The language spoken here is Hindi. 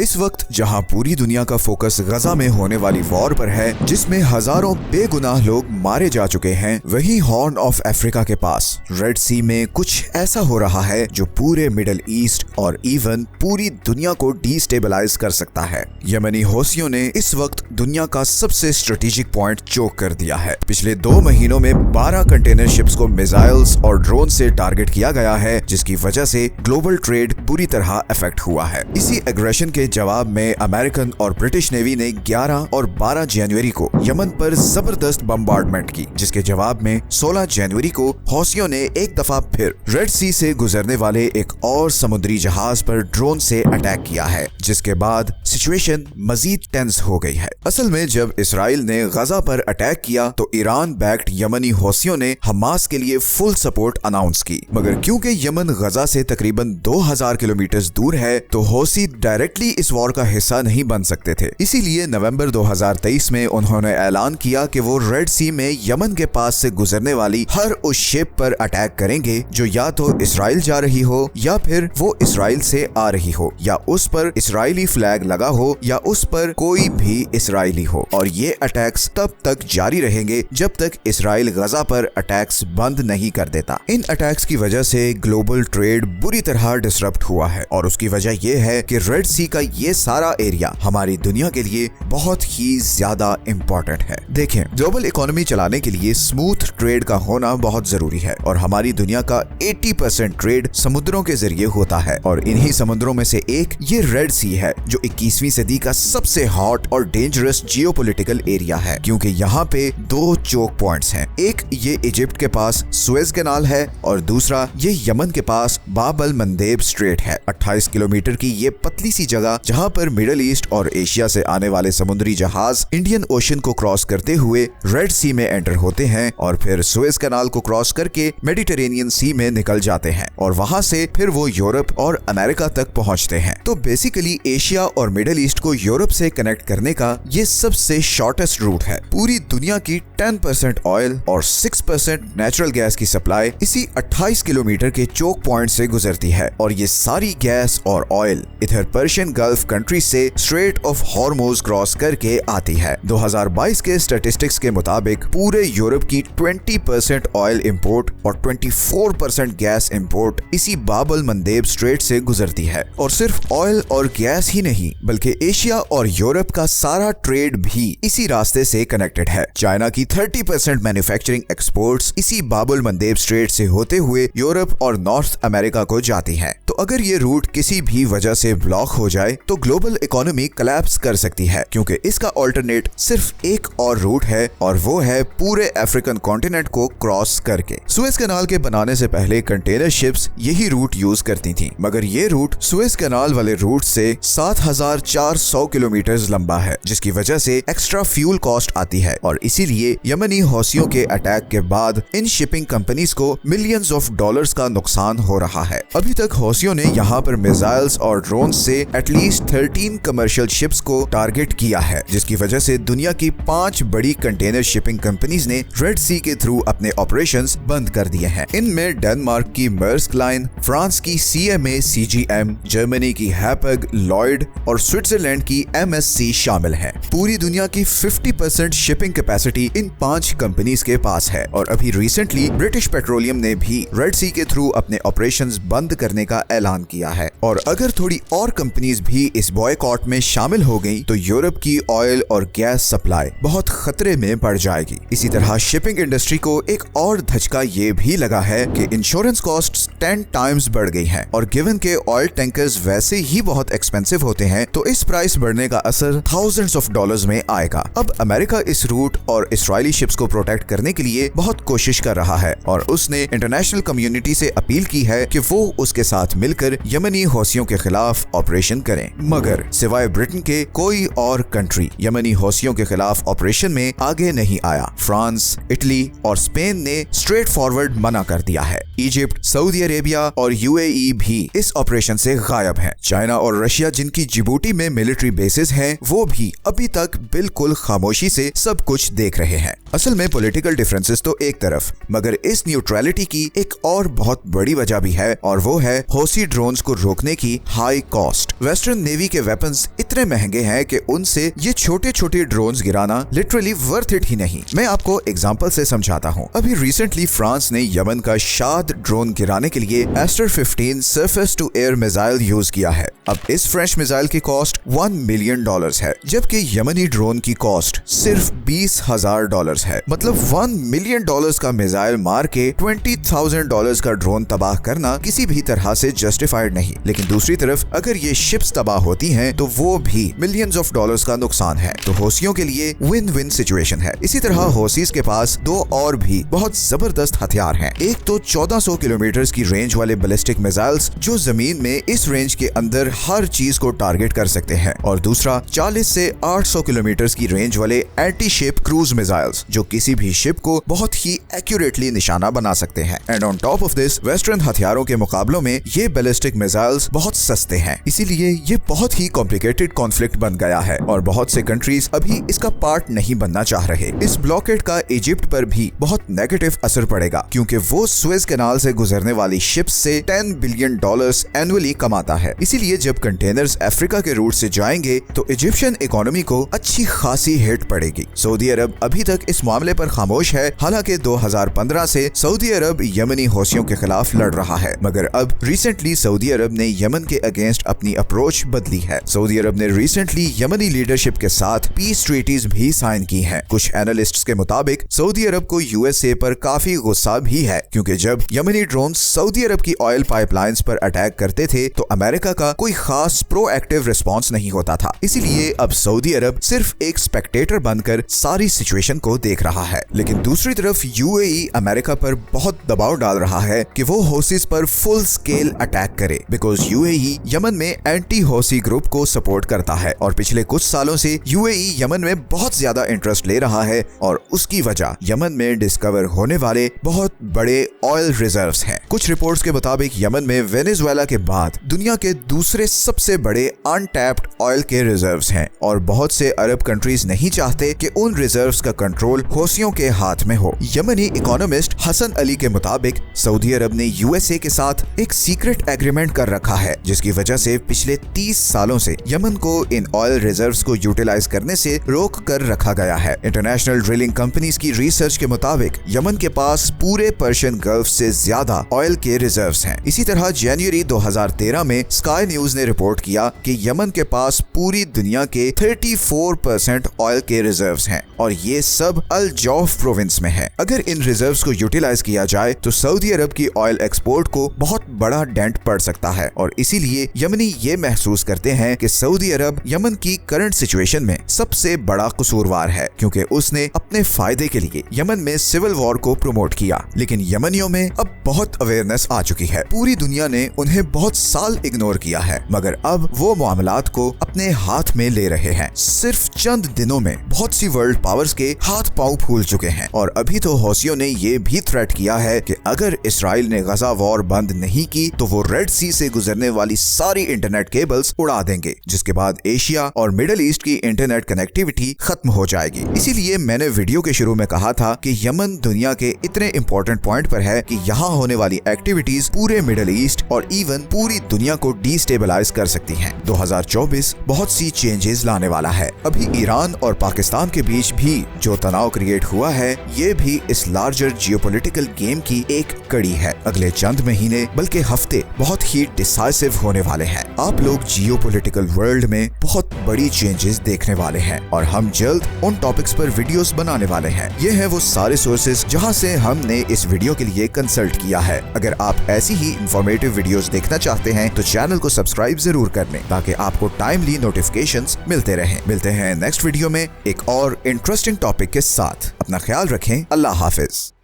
इस वक्त जहां पूरी दुनिया का फोकस गजा में होने वाली वॉर पर है, जिसमें हजारों बेगुनाह लोग मारे जा चुके हैं, वहीं हॉर्न ऑफ अफ्रीका के पास रेड सी में कुछ ऐसा हो रहा है जो पूरे मिडिल ईस्ट और इवन पूरी दुनिया को डिस्टेबलाइज कर सकता है। यमनी हौसियों ने इस वक्त दुनिया का सबसे स्ट्रेटेजिक पॉइंट चोक कर दिया है। पिछले 2 महीनों में 12 कंटेनर शिप्स को मिसाइल्स और ड्रोन से टारगेट किया गया है, जिसकी वजह से ग्लोबल ट्रेड बुरी तरह अफेक्ट हुआ है। इसी एग्रेशन के जवाब में अमेरिकन और ब्रिटिश नेवी ने 11 और 12 जनवरी को यमन पर जबरदस्त बम्बार्डमेंट की, जिसके जवाब में 16 जनवरी को हौसियों ने एक दफा फिर रेड सी से गुजरने वाले एक और समुद्री जहाज पर ड्रोन से अटैक किया है, जिसके बाद सिचुएशन मजीद टेंस हो गई है। असल में जब इसराइल ने गजा पर अटैक किया तो ईरान बैक्ड यमनी हौसियों ने हमास के लिए फुल सपोर्ट अनाउंस की, मगर क्योंकि यमन गजा से तकरीबन 2000 किलोमीटर दूर है तो हौसी डायरेक्टली इस वॉर का हिस्सा नहीं बन सकते थे। इसीलिए नवंबर 2023 में उन्होंने ऐलान किया कि वो रेड सी में यमन के पास से गुजरने वाली हर उस शिप पर अटैक करेंगे जो या तो इसराइल जा रही हो, या फिर वो इसराइल से आ रही हो, या उस पर इसराइली फ्लैग लगा हो, या उस पर कोई भी इसराइली हो। और ये अटैक्स तब तक जारी रहेंगे जब तक इसराइल गजा पर अटैक्स बंद नहीं कर देता। इन अटैक्स की वजह से ग्लोबल ट्रेड बुरी तरह डिसरप्ट हुआ है, और उसकी वजह ये है कि रेड सी का ये सारा एरिया हमारी दुनिया के लिए बहुत ही ज्यादा इम्पोर्टेंट है। देखें, ग्लोबल इकोनॉमी चलाने के लिए स्मूथ ट्रेड का होना बहुत जरूरी है, और हमारी दुनिया का 80% ट्रेड समुद्रों के जरिए होता है, और इन्हीं समुद्रों में से एक ये रेड सी है, जो 21वीं सदी का सबसे हॉट और डेंजरस जियोपॉलिटिकल एरिया है, क्योंकि यहाँ पे 2 चोक पॉइंट्स हैं। एक ये इजिप्ट के पास सुएज कैनाल है, और दूसरा ये यमन के पास बाब अल मंदेब स्ट्रेट है। 28 किलोमीटर की ये पतली सी जगह जहाँ पर मिडिल ईस्ट और एशिया से आने वाले समुद्री जहाज इंडियन ओशन को क्रॉस करते हुए रेड सी में एंटर होते हैं, और फिर सुएज कैनाल को क्रॉस करके मेडिटेरेनियन सी में निकल जाते हैं, और वहां से फिर वो यूरोप और अमेरिका तक पहुंचते हैं। तो बेसिकली एशिया और मिडिल ईस्ट को यूरोप से कनेक्ट करने का ये सबसे शॉर्टेस्ट रूट है। पूरी दुनिया की 10% ऑयल और 6% नेचुरल गैस की सप्लाई इसी 28 किलोमीटर के चोक पॉइंट से गुजरती है, और ये सारी गैस और ऑयल इधर पर्शियन गल्फ कंट्री से स्ट्रेट ऑफ हॉर्मुज क्रॉस करके आती है। 2022 के स्टैटिस्टिक्स के मुताबिक पूरे यूरोप की 20% ऑयल इंपोर्ट और 24% गैस इंपोर्ट इसी बाब अल मंदेब स्ट्रेट से गुजरती है। और सिर्फ ऑयल और गैस ही नहीं, बल्कि एशिया और यूरोप का सारा ट्रेड भी इसी रास्ते से कनेक्टेड है। चाइना की 30% मैन्युफैक्चरिंग एक्सपोर्ट्स इसी बाब अल मंदेब स्ट्रेट से होते हुए यूरोप और नॉर्थ अमेरिका को जाती है। तो अगर ये रूट किसी भी वजह से ब्लॉक हो जाए तो ग्लोबल इकोनॉमी कोलैप्स कर सकती है, क्योंकि इसका ऑल्टरनेट सिर्फ एक और रूट है, और वो है पूरे अफ्रीकन कॉन्टिनेंट को क्रॉस करके। सुएज कैनाल के बनाने से पहले कंटेनर शिप्स यही रूट यूज करती थी, मगर ये रूट सुएज कैनाल वाले रूट से 7400 किलोमीटर लंबा है, जिसकी वजह से एक्स्ट्रा फ्यूल कॉस्ट आती है, और इसीलिए यमनी हौसियों के अटैक के बाद इन शिपिंग कंपनीज को मिलियंस ऑफ डॉलर्स का नुकसान हो रहा है। अभी तक हौसियों ने यहाँ पर मिसाइल्स और ड्रोन से एटलीस्ट 13 कमर्शियल शिप्स को टारगेट किया है, जिसकी वजह से दुनिया की 5 बड़ी कंटेनर शिपिंग कंपनीज ने रेड सी के थ्रू अपने ऑपरेशंस बंद कर दिए हैं। इनमें डेनमार्क की मर्स्क लाइन, फ्रांस की CMA CGM, जर्मनी की हैपग, लॉयड और स्विट्जरलैंड की MSC शामिल हैं। पूरी दुनिया की 50% शिपिंग कैपेसिटी इन 5 कंपनीज के पास है, और अभी रिसेंटली ब्रिटिश पेट्रोलियम ने भी रेड सी के थ्रू अपने ऑपरेशंस बंद करने का ऐलान किया है। और अगर थोड़ी और कंपनीज भी इस बॉयकॉट में शामिल हो गई तो यूरोप की ऑयल और गैस सप्लाई बहुत खतरे में पड़ जाएगी। इसी तरह शिपिंग इंडस्ट्री को एक और धचका ये भी लगा है कि इंश्योरेंस कॉस्ट्स 10 टाइम्स बढ़ गई हैं, और गिवन के ऑयल टैंकर्स वैसे ही बहुत एक्सपेंसिव होते हैं, तो इस प्राइस बढ़ने का असर थाउजेंड्स ऑफ डॉलर्स में आएगा। अब अमेरिका इस रूट और इसराइली शिप्स को प्रोटेक्ट करने के लिए बहुत कोशिश कर रहा है, और उसने इंटरनेशनल कम्युनिटी से अपील की है कि वो उसके साथ मिलकर यमनी हौसियों के खिलाफ ऑपरेशन करें। मगर सिवाय ब्रिटेन के कोई और कंट्री यमनी हौसियों के खिलाफ ऑपरेशन में आगे नहीं आया। फ्रांस, इटली और स्पेन ने स्ट्रेट फॉरवर्ड मना कर दिया है। इजिप्ट, सऊदी अरेबिया और UAE भी इस ऑपरेशन से गायब हैं। चाइना और रशिया, जिनकी जिबूटी में मिलिट्री बेसेस हैं, वो भी अभी तक बिल्कुल खामोशी से सब कुछ देख रहे हैं। असल में पॉलिटिकल डिफरेंसेस तो एक तरफ, मगर इस न्यूट्रलिटी की एक और बहुत बड़ी वजह भी है, और वो है हौसी ड्रोन्स को रोकने की हाई कॉस्ट। वेस्टर्न नेवी के वेपन्स इतने महंगे हैं कि उनसे ये छोटे छोटे ड्रोन्स गिराना लिटरली वर्थ इट ही नहीं। मैं आपको एग्जांपल से समझाता हूँ। अभी रिसेंटली फ्रांस ने यमन का शाद ड्रोन गिराने के लिए Aster 15 surface to air missile use किया है। अब इस फ्रेश मिसाइल की कॉस्ट $1 मिलियन है, जबकि यमनी ड्रोन की कॉस्ट सिर्फ $20,000 है। मतलब $1 मिलियन का मिसाइल मार के $20,000 का ड्रोन तबाह करना किसी भी तरह से जस्टिफाइड नहीं। लेकिन दूसरी तरफ अगर ये शिप्स तबाह होती हैं तो वो भी मिलियंस ऑफ डॉलर्स का नुकसान है। तो हौसियों के लिए विन विन सिचुएशन है। इसी तरह हौसीज के पास दो और भी बहुत जबरदस्त हथियार हैं। एक तो 1400 किलोमीटर की रेंज वाले बैलिस्टिक मिसाइल्स जो जमीन में इस रेंज के अंदर हर चीज को टारगेट कर सकते हैं, और दूसरा 40 से 800 किलोमीटर की रेंज वाले एंटी शिप क्रूज मिसाइल्स जो किसी भी शिप को बहुत ही एक्यूरेटली निशाना बना सकते हैं। And on top of this western हथियारों के मुकाबलों में ये बैलिस्टिक मिसाइल्स बहुत सस्ते हैं, इसीलिए ये बहुत ही कॉम्प्लिकेटेड कॉन्फ्लिक्ट बन गया है और बहुत से कंट्रीज अभी इसका पार्ट नहीं बनना चाह रहे। इस ब्लॉकेड का इजिप्ट पर भी बहुत नेगेटिव असर पड़ेगा, क्योंकि वो सुएज कैनाल से गुजरने वाली शिप्स से $10 बिलियन एनुअली कमाता है। इसीलिए जब कंटेनर्स अफ्रीका के रूट से जाएंगे तो इजिप्शियन इकोनॉमी को अच्छी खासी हिट पड़ेगी। सऊदी अरब अभी तक इस मामले पर खामोश है। हालांकि 2015 से सऊदी अरब यमनी हौसियों के खिलाफ लड़ रहा है, मगर अब रिसेंटली सऊदी अरब ने यमन के अगेंस्ट अपनी अप्रोच बदली है। सऊदी अरब ने रिसेंटली यमनी लीडरशिप के साथ पीस ट्रीटीज भी साइन की हैं। कुछ एनालिस्ट्स के मुताबिक सऊदी अरब को यूएसए पर काफी गुस्सा भी है, क्योंकि जब यमनी ड्रोन सऊदी अरब की ऑयल पाइपलाइंस पर अटैक करते थे तो अमेरिका का कोई खास प्रोएक्टिव रिस्पॉन्स नहीं होता था। इसीलिए अब सऊदी अरब सिर्फ एक स्पेक्टेटर बनकर सारी सिचुएशन को देख रहा है। लेकिन दूसरी तरफ यूएई अमेरिका पर बहुत दबाव डाल रहा है कि वो हौसीज पर फुल स्केल अटैक करे, बिकॉज यूएई यमन में एंटी हौसी ग्रुप को सपोर्ट करता है और पिछले कुछ सालों से यूएई यमन में बहुत ज्यादा इंटरेस्ट ले रहा है, और उसकी वजह यमन में डिस्कवर होने वाले बहुत बड़े ऑयल रिजर्व्स हैं। कुछ रिपोर्ट्स के मुताबिक यमन में वेनेजुएला के बाद दुनिया के दूसरे सबसे बड़े अनटैप्ड ऑयल के रिजर्व्स हैं, और बहुत से अरब कंट्रीज नहीं चाहते कि उन रिजर्व्स का कंट्रोल हौसियों के हाथ में हो। यमनी इकोनॉमिस्ट हसन अली के मुताबिक सऊदी अरब ने यूएसए के साथ एक सीक्रेट एग्रीमेंट कर रखा है, जिसकी वजह से पिछले 30 सालों से यमन को इन ऑयल रिजर्व्स को यूटिलाइज करने से रोक कर रखा गया है। इंटरनेशनल ड्रिलिंग कंपनीज की रिसर्च के मुताबिक यमन के पास पूरे पर्शियन गल्फ से ज्यादा ऑयल के रिजर्व्स हैं। इसी तरह जनवरी 2013 में स्काई न्यूज ने रिपोर्ट किया कि यमन के पास पूरी दुनिया के 34% ऑयल के रिजर्व्स हैं, और ये सब अल जौफ प्रोविंस में है। अगर इन रिजर्व्स को यूटिलाइज किया जाए तो सऊदी अरब की ऑयल एक्सपोर्ट को बहुत बड़ा डेंट पड़ सकता है, और इसीलिए यमनी ये महसूस करते हैं कि सऊदी अरब यमन की करंट सिचुएशन में सबसे बड़ा कसूरवार है, क्योंकि उसने अपने फायदे के लिए यमन में सिविल वॉर को प्रमोट किया। लेकिन यमनियों में अब बहुत अवेयरनेस आ चुकी है। पूरी दुनिया ने उन्हें बहुत साल इग्नोर किया है, मगर अब वो मामलात को अपने हाथ में ले रहे हैं। सिर्फ चंद दिनों में बहुत सी वर्ल्ड पावर्स के हाथ पांव फूल चुके हैं, और अभी तो हौसियों ने ये भी थ्रेट किया है कि अगर इसराइल ने गजा वॉर बंद नहीं की तो वो रेड सी से गुजरने वाली सारी इंटरनेट केबल्स उड़ा देंगे, जिसके बाद एशिया और मिडिल ईस्ट की इंटरनेट कनेक्टिविटी खत्म हो जाएगी। इसीलिए मैंने वीडियो के शुरू में कहा था कि यमन दुनिया के इतने इंपॉर्टेंट पॉइंट पर है कि यहाँ होने वाली एक्टिविटीज पूरे मिडिल ईस्ट और इवन पूरी दुनिया को डिस्टेबलाइज कर सकती हैं। 2024 बहुत सी चेंजेस लाने वाला है। अभी ईरान और पाकिस्तान के बीच भी जो तनाव क्रिएट हुआ है, ये भी इस लार्जर जियोपॉलिटिकल गेम की एक कड़ी है। अगले चंद महीने बल्कि हफ्ते बहुत ही डिसाइसिव होने वाले हैं। आप लोग जियोपॉलिटिकल वर्ल्ड में बहुत बड़ी चेंजेस देखने वाले हैं, और हम जल्द उन टॉपिक्स पर वीडियोस बनाने वाले हैं। ये हैं वो सारे सोर्सेज जहां से हमने इस वीडियो के लिए कंसल्ट किया है। अगर आप ऐसी ही इंफॉर्मेटिव वीडियोस देखना चाहते हैं तो चैनल को सब्सक्राइब जरूर कर लें, ताकि आपको टाइमली नोटिफिकेशंस मिलते रहें। मिलते हैं नेक्स्ट वीडियो में एक और इंटरेस्टिंग टॉपिक के साथ। अपना ख्याल रखें। अल्लाह हाफिज।